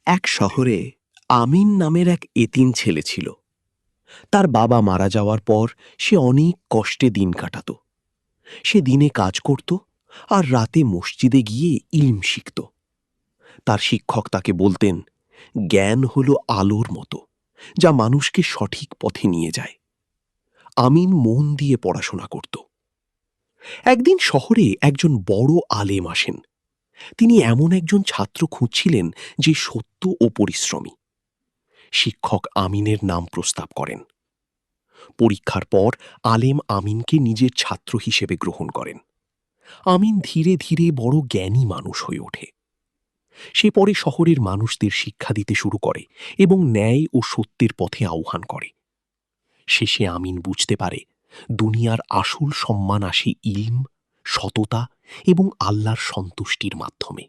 এক শহরে আমিন নামের এক এতিম ছেলে ছিল। তার বাবা মারা যাওয়ার পর সে অনেক কষ্টে দিন কাটাত। সে দিনে কাজ করত আর রাতে মসজিদে গিয়ে ইলম শিখত। তার শিক্ষক তাকে বলতেন, জ্ঞান হলো আলোর মতো, যা মানুষকে সঠিক পথে নিয়ে যায়। আমিন মন দিয়ে পড়াশোনা করত। একদিন শহরে একজন বড় আলেম আসেন। তিনি এমন একজন ছাত্র খুঁজছিলেন যে সত্য ও পরিশ্রমী। শিক্ষক আমিনের নাম প্রস্তাব করেন। পরীক্ষার পর আলেম আমিনকে নিজের ছাত্র হিসেবে গ্রহণ করেন। আমিন ধীরে ধীরে বড় জ্ঞানী মানুষ হয়ে ওঠে। সে পরে শহরের মানুষদের শিক্ষা দিতে শুরু করে এবং ন্যায় ও সত্যের পথে আহ্বান করে। শেষে আমিন বুঝতে পারে, দুনিয়ার আসল সম্মান আসে ইলম, সততা এবং আল্লাহর সন্তুষ্টির মাধ্যমে।